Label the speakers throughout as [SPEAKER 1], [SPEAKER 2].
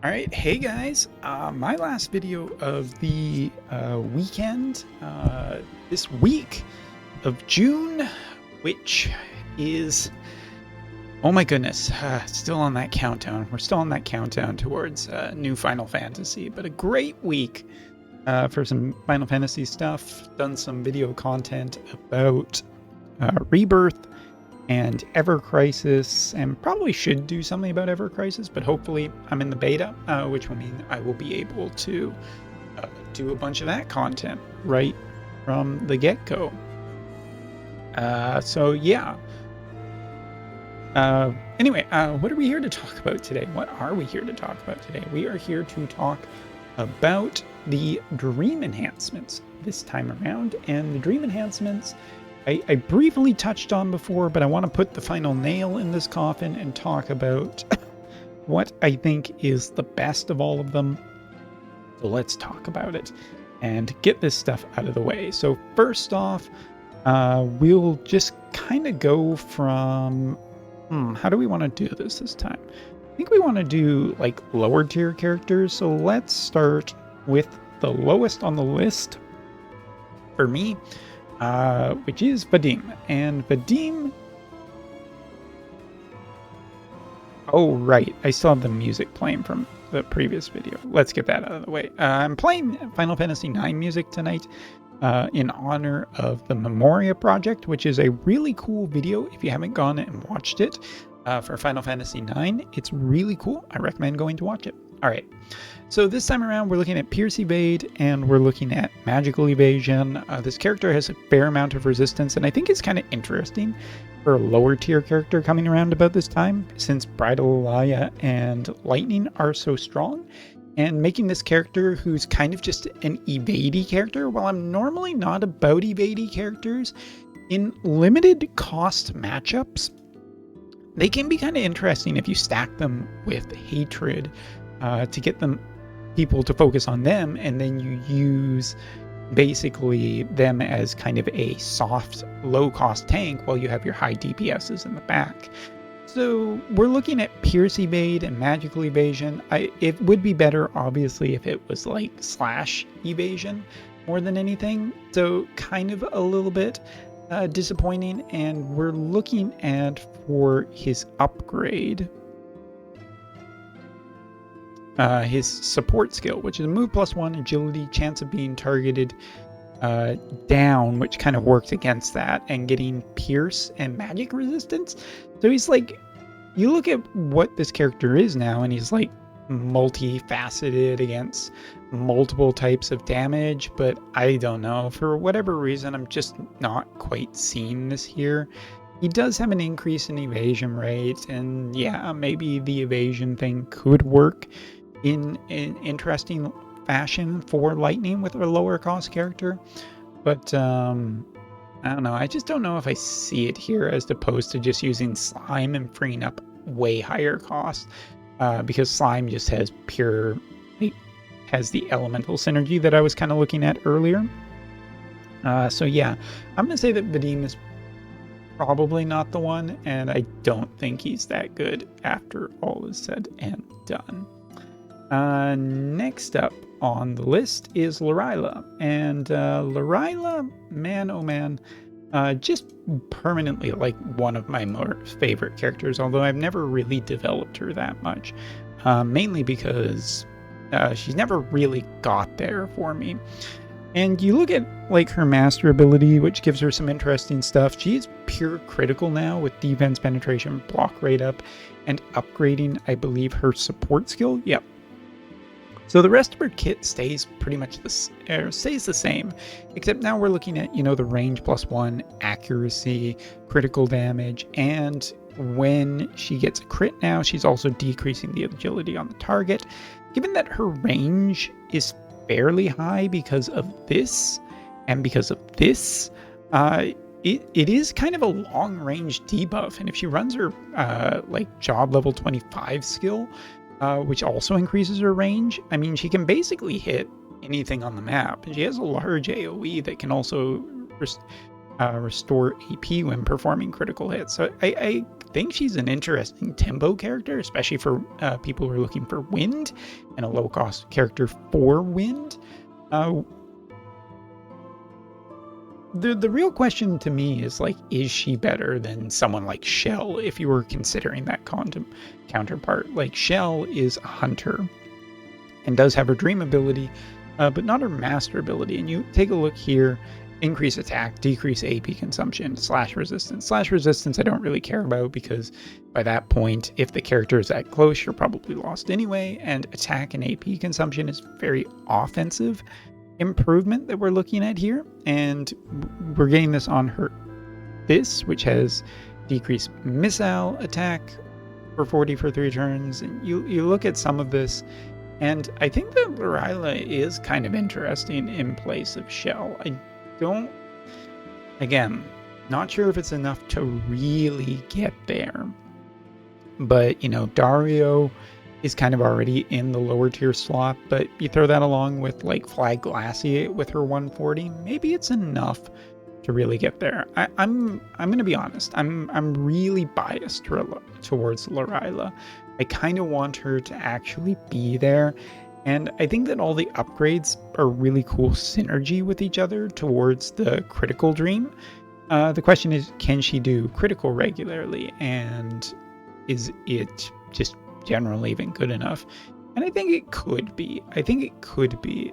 [SPEAKER 1] All right, hey guys, my last video of the weekend, this week of June, which is, oh my goodness, still on that countdown. We're still on that countdown towards new Final Fantasy, but a great week for some Final Fantasy stuff. Done some video content about Rebirth and Ever Crisis, and probably should do something about Ever Crisis, but hopefully I'm in the beta, which will mean I will be able to do a bunch of that content right from the get-go. So yeah. Anyway, what are we here to talk about today? What are we here to talk about today? We are here to talk about the dream enhancements this time around, and the dream enhancements I briefly touched on before, but I want to put the final nail in this coffin and talk about what I think is the best of all of them. So let's talk about it and get this stuff out of the way. So first off, we'll just kind of go from, how do we want to do this time? I think we want to do like lower tier characters. So let's start with the lowest on the list for me, which is Vadim. And Vadim... Oh, right. I still have the music playing from the previous video. Let's get that out of the way. I'm playing Final Fantasy IX music tonight in honor of the Memoria project, which is a really cool video if you haven't gone and watched it for Final Fantasy IX. It's really cool. I recommend going to watch it. All right. So this time around, we're looking at Pierce Evade, and we're looking at Magical Evasion. This character has a fair amount of resistance, and I think it's kind of interesting for a lower tier character coming around about this time, since Bridal Alaya and Lightning are so strong, and making this character who's kind of just an evadey character. While I'm normally not about evadey characters, in limited cost matchups, they can be kind of interesting if you stack them with hatred to get people to focus on them, and then you use basically them as kind of a soft, low-cost tank while you have your high DPSs in the back. So we're looking at Pierce Evade and Magical Evasion. It would be better, obviously, if it was like slash evasion more than anything. So kind of a little bit disappointing. And we're looking at, for his upgrade, his support skill, which is a move +1 agility, chance of being targeted down, which kind of works against that, and getting pierce and magic resistance. So he's like, you look at what this character is now, and he's like multifaceted against multiple types of damage, but I don't know, for whatever reason, I'm just not quite seeing this here. He does have an increase in evasion rate, and yeah, maybe the evasion thing could work in an interesting fashion for Lightning with a lower cost character, but I don't know. I just don't know if I see it here as opposed to just using Slime and freeing up way higher cost, because Slime just has pure, has the elemental synergy that I was kind of looking at earlier. So yeah, I'm gonna say that Vadim is probably not the one, and I don't think he's that good after all is said and done. Next up on the list is Lorila, and Lorila, man oh man, just permanently like one of my more favorite characters, although I've never really developed her that much, mainly because she's never really got there for me. And you look at like her master ability, which gives her some interesting stuff. She's pure critical now with defense penetration, block rate up, and upgrading, I believe, her support skill. Yep. So the rest of her kit stays pretty much stays the same, except now we're looking at, the range +1, accuracy, critical damage, and when she gets a crit now, she's also decreasing the agility on the target. Given that her range is fairly high because of this, and because of this, it is kind of a long range debuff, and if she runs her like job level 25 skill, which also increases her range, I mean, she can basically hit anything on the map. And she has a large AoE that can also restore AP when performing critical hits. So I think she's an interesting tempo character, especially for people who are looking for wind and a low-cost character for wind. The real question to me is, like, is she better than someone like Shell if you were considering that counterpart? Like, Shell is a hunter and does have her dream ability, but not her master ability. And you take a look here, increase attack, decrease AP consumption, slash resistance. Slash resistance I don't really care about, because by that point, if the character is that close, you're probably lost anyway, and attack and AP consumption is very offensive improvement that we're looking at here, and we're getting this on her which has decreased missile attack for 40 for 3 turns. And you look at some of this, and I think that Lorila is kind of interesting in place of Shell. Again, not sure if it's enough to really get there, but Dario is kind of already in the lower tier slot, but you throw that along with like Flag Glassy with her 140, maybe it's enough to really get there. I'm gonna be honest, I'm really biased towards Lorila. I kind of want her to actually be there, and I think that all the upgrades are really cool synergy with each other towards the critical dream. The question is, can she do critical regularly, and is it just generally even good enough? And I think it could be.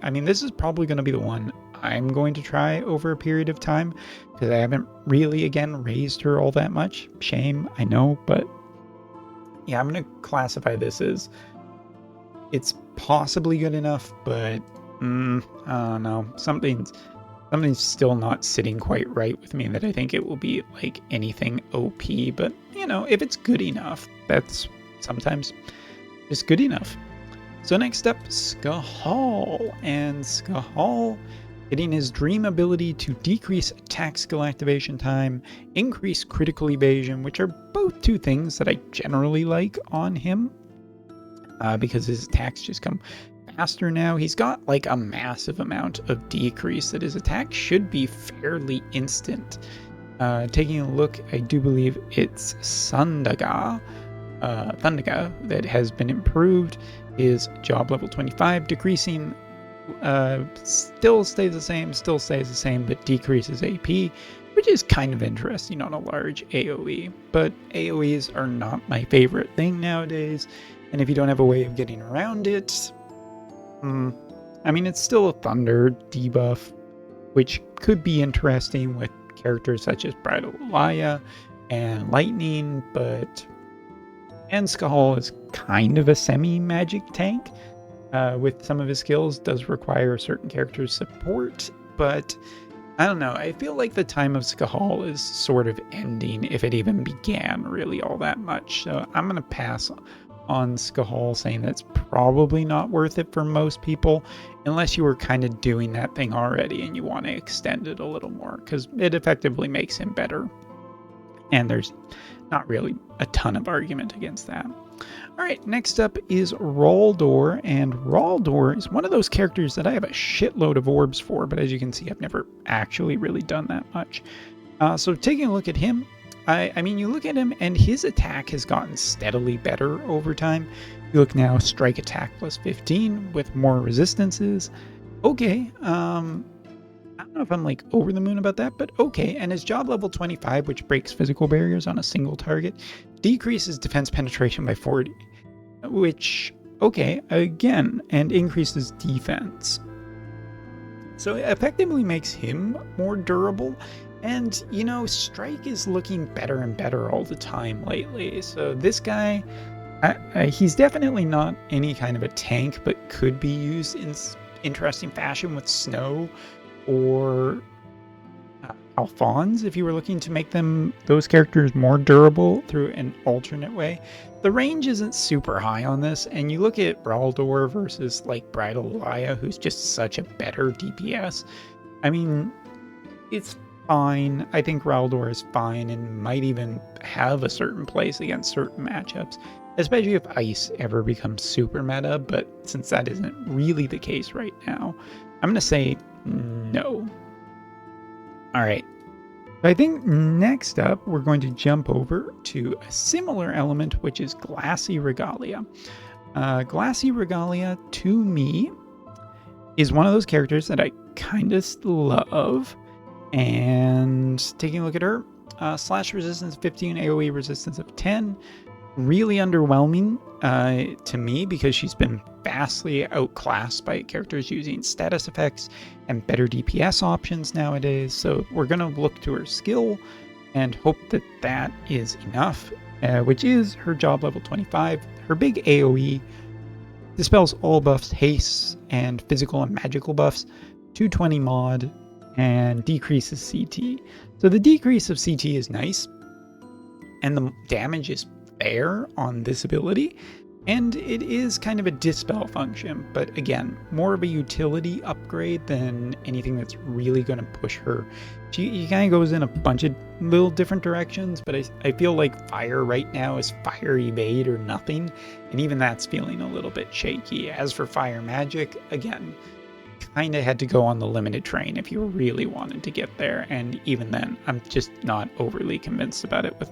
[SPEAKER 1] I mean, this is probably going to be the one I'm going to try over a period of time, because I haven't really, again, raised her all that much. Shame, I know, but yeah, I'm going to classify this as it's possibly good enough, but I don't know. Something's still not sitting quite right with me, that I think it will be like anything OP, but if it's good enough, that's sometimes just good enough. So next up, Skahal. And Skahal getting his dream ability to decrease attack skill activation time, increase critical evasion, which are both two things that I generally like on him, because his attacks just come faster now. He's got like a massive amount of decrease that his attack should be fairly instant. Taking a look, I do believe it's Thundaga that has been improved. Is job level 25, decreasing still stays the same, but decreases AP, which is kind of interesting on a large AoE. But AoEs are not my favorite thing nowadays, and if you don't have a way of getting around it, I mean, it's still a thunder debuff, which could be interesting with characters such as Alaya and lightning, and Skahal is kind of a semi-magic tank with some of his skills. Does require certain characters' support, but I don't know. I feel like the time of Skahal is sort of ending, if it even began really all that much. So I'm going to pass on Skahal, saying that's probably not worth it for most people, unless you were kind of doing that thing already and you want to extend it a little more, because it effectively makes him better. And there's not really a ton of argument against that. All right, next up is Raldor, and Raldor is one of those characters that I have a shitload of orbs for, but as you can see, I've never actually really done that much. So taking a look at him, I mean, you look at him and his attack has gotten steadily better over time. You look now, strike attack plus 15 with more resistances. Okay, I don't know if I'm like over the moon about that, but okay. And his job level 25, which breaks physical barriers on a single target, decreases defense penetration by 40, which, okay, again, and increases defense. So it effectively makes him more durable. And, strike is looking better and better all the time lately. So this guy, he's definitely not any kind of a tank, but could be used in interesting fashion with snow or Alphonse, if you were looking to make those characters more durable through an alternate way. The range isn't super high on this, and you look at Raldor versus like Alaya, who's just such a better DPS. I mean, it's fine. I think Raldor is fine and might even have a certain place against certain matchups, especially if Ice ever becomes super meta, but since that isn't really the case right now, I'm going to say no. All right. I think next up, we're going to jump over to a similar element, which is Glassy Regalia. Glassy Regalia, to me, is one of those characters that I kind of love. And taking a look at her, slash resistance 15, AoE resistance of 10. Really underwhelming to me because she's been vastly outclassed by characters using status effects and better DPS options nowadays. So we're going to look to her skill and hope that that is enough, which is her job level 25. Her big AoE dispels all buffs, haste, and physical and magical buffs, 220 mod, and decreases CT. So the decrease of CT is nice, and the damage is fair on this ability, and it is kind of a dispel function, but again, more of a utility upgrade than anything that's really going to push her. She kind of goes in a bunch of little different directions, but I feel like fire right now is fire evade or nothing, and even that's feeling a little bit shaky. As for fire magic, again, kind of had to go on the limited train if you really wanted to get there, and even then, I'm just not overly convinced about it with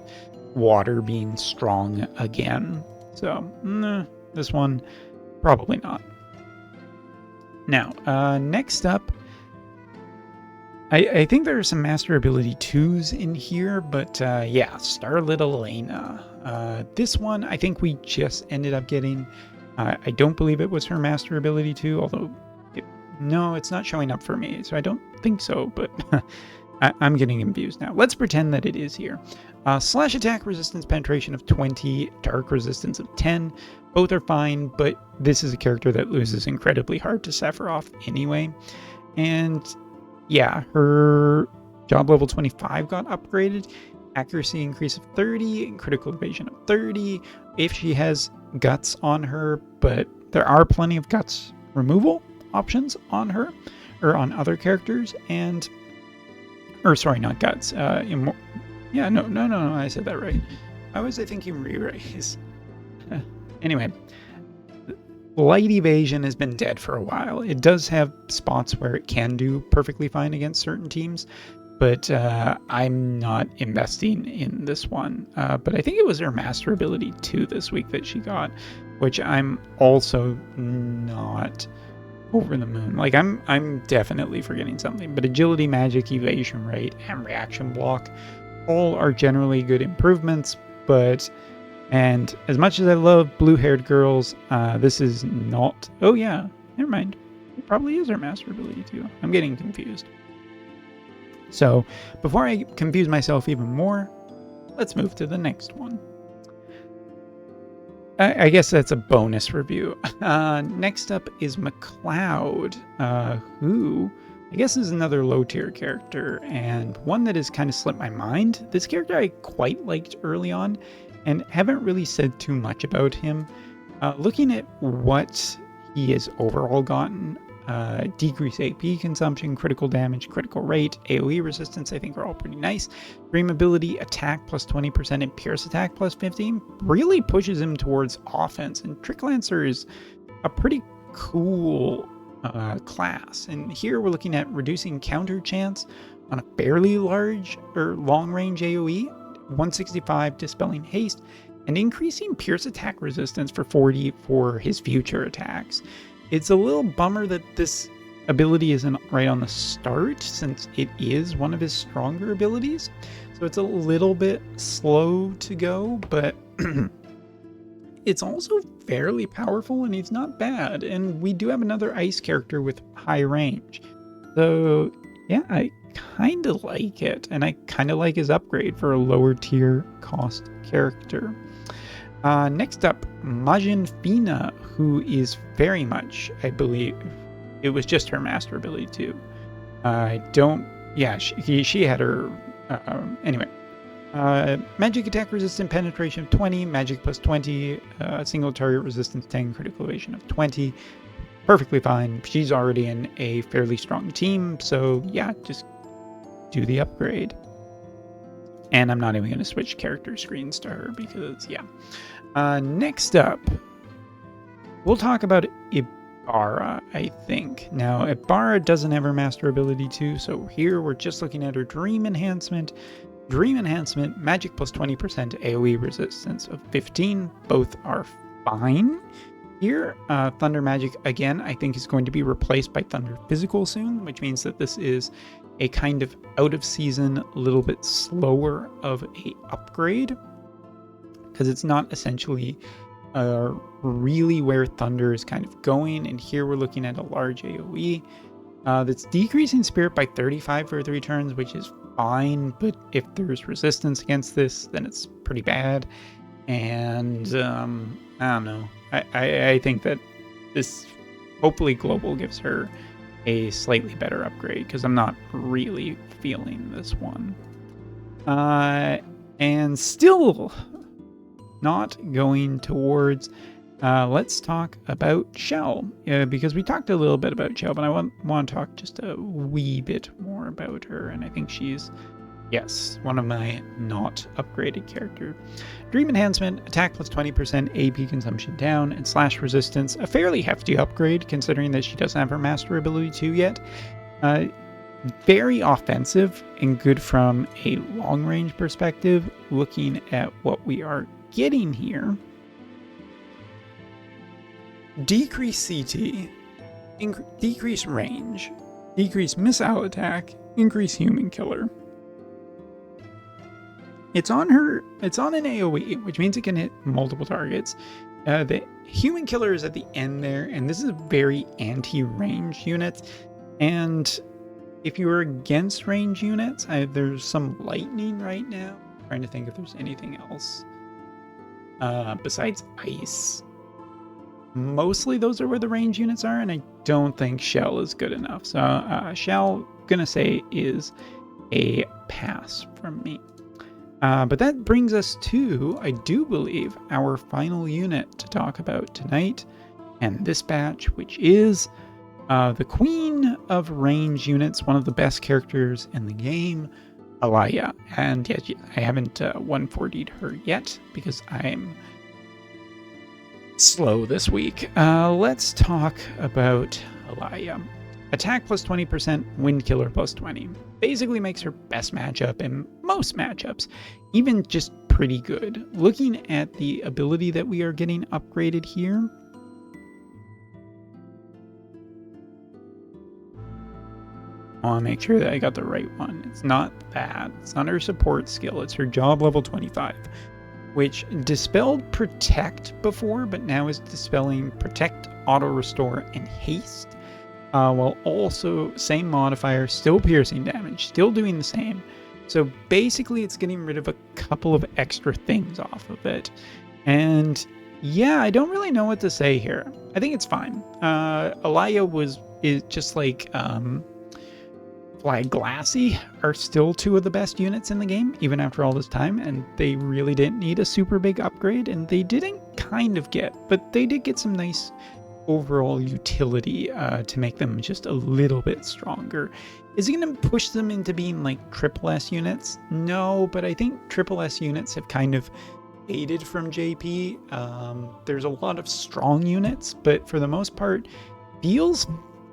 [SPEAKER 1] water being strong again. So, this one, probably not. Now, next up, I think there are some Master Ability 2s in here, but yeah, Starlit Elena. This one, I think we just ended up getting. I don't believe it was her Master Ability 2, although, no, it's not showing up for me, so I don't think so, but I'm getting confused now. Let's pretend that it is here. Slash attack resistance penetration of 20, dark resistance of 10. Both are fine, but this is a character that loses incredibly hard to Sephiroth anyway. And yeah, her job level 25 got upgraded. Accuracy increase of 30, and critical evasion of 30. If she has guts on her, but there are plenty of guts removal options on her, or on other characters, and or sorry, not guts. Yeah, no, I said that right. Why was I thinking re-raise? Anyway, light evasion has been dead for a while. It does have spots where it can do perfectly fine against certain teams, but I'm not investing in this one. But I think it was her Master Ability 2 this week that she got, which I'm also not over the moon. Like, I'm definitely forgetting something, but agility, magic, evasion rate, and reaction block all are generally good improvements, and as much as I love blue-haired girls, this is not. Oh yeah, never mind. It probably is her Master Ability too. I'm getting confused. So before I confuse myself even more, let's move to the next one. I guess that's a bonus review. Next up is McLeod, who I guess is another low-tier character, and one that has kind of slipped my mind. This character I quite liked early on, and haven't really said too much about him. Looking at what he has overall gotten, decreased AP consumption, critical damage, critical rate, AoE resistance, I think are all pretty nice. Dream ability, attack plus 20%, and pierce attack plus 15 really pushes him towards offense, and Trick Lancer is a pretty cool class, and here we're looking at reducing counter chance on a fairly large or long range AoE, 165 dispelling haste, and increasing pierce attack resistance for 40 for his future attacks. It's a little bummer that this ability isn't right on the start, since it is one of his stronger abilities, so it's a little bit slow to go, but it's also fairly powerful, and he's not bad. And we do have another ice character with high range. So yeah, I kind of like it. And I kind of like his upgrade for a lower tier cost character. Next up, Majin Fina, who is very much, I believe, it was just her Master Ability too. She had her, anyway. Magic attack resistant penetration of 20, magic plus 20, single target resistance 10, critical evasion of 20. Perfectly fine. She's already in a fairly strong team, so yeah, just do the upgrade. And I'm not even going to switch character screens to her because, yeah. Next up, we'll talk about Bara, I think. Now, if Bara doesn't have her Master Ability 2, so here we're just looking at her Dream Enhancement. Dream Enhancement, Magic plus 20%, AoE resistance of 15. Both are fine. Here, Thunder Magic, again, I think is going to be replaced by Thunder Physical soon, which means that this is a kind of out-of-season, a little bit slower of a upgrade, because it's not essentially really where Thunder is kind of going, and here we're looking at a large AoE that's decreasing Spirit by 35 for 3 turns, which is fine, but if there's resistance against this, then it's pretty bad, and I don't know. I think that this, hopefully Global gives her a slightly better upgrade, because I'm not really feeling this one. And still not going towards, let's talk about Shell, because we talked a little bit about Shell, but I want to talk just a wee bit more about her, and I think she's, yes, one of my not upgraded characters. Dream Enhancement, attack plus 20%, AP consumption down, and slash resistance, a fairly hefty upgrade considering that she doesn't have her Master Ability 2 yet. Very offensive and good from a long range perspective. Looking at what we are getting here, decrease CT, decrease range, decrease missile attack, increase human killer. It's on an AoE, which means it can hit multiple targets. The human killer is at the end there, and this is a very anti-range unit. And if you're against range units, there's some lightning right now. I'm trying to think if there's anything else. Besides ice. Mostly those are where the range units are, and I don't think Shell is good enough. So Shell, gonna say, is a pass from me. But that brings us to, I do believe, our final unit to talk about tonight and this batch, which is the Queen of Range units, one of the best characters in the game, Alaya. And yes, I haven't 140'd her yet because I'm slow this week. Let's talk about Alaya. Attack plus 20%, Wind Killer plus 20. Basically makes her best matchup in most matchups, even just pretty good. Looking at the ability that we are getting upgraded here, I want to make sure that I got the right one. It's not that. It's not her support skill. It's her job level 25, which dispelled Protect before, but now is dispelling Protect, Auto Restore, and Haste. While also, same modifier, still piercing damage, still doing the same. So basically it's getting rid of a couple of extra things off of it. And yeah, I don't really know what to say here. I think it's fine. Alaya is just like Flag Glassy are still two of the best units in the game, even after all this time, and they really didn't need a super big upgrade, and they didn't kind of get, but they did get some nice overall utility to make them just a little bit stronger. Is it going to push them into being like triple S units? No, but I think triple S units have kind of faded from JP. There's a lot of strong units, but for the most part, feels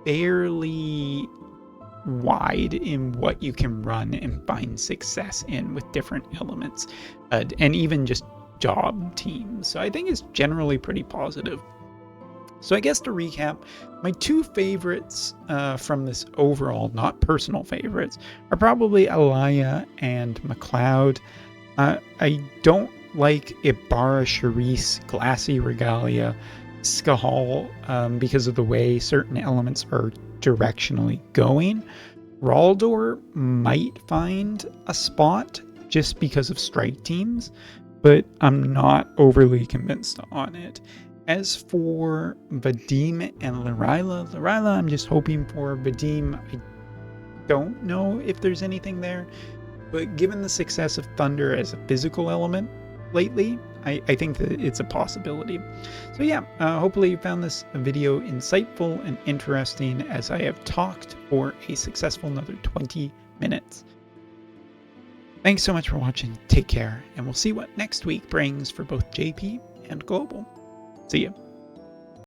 [SPEAKER 1] fairly wide in what you can run and find success in with different elements, and even just job teams. So I think it's generally pretty positive. So I guess to recap, my two favorites from this overall, not personal favorites, are probably Alaya and McLeod. I don't like Bara, Charisse, Glassy Regalia, Skahal, because of the way certain elements are directionally going. Raldor might find a spot just because of strike teams, but I'm not overly convinced on it. As for Vadim and Lorila, I'm just hoping for Vadim. I don't know if there's anything there, but given the success of Thunder as a physical element lately, I think that it's a possibility. So yeah, hopefully you found this video insightful and interesting as I have talked for a successful another 20 minutes. Thanks so much for watching, take care, and we'll see what next week brings for both JP and Global. See ya.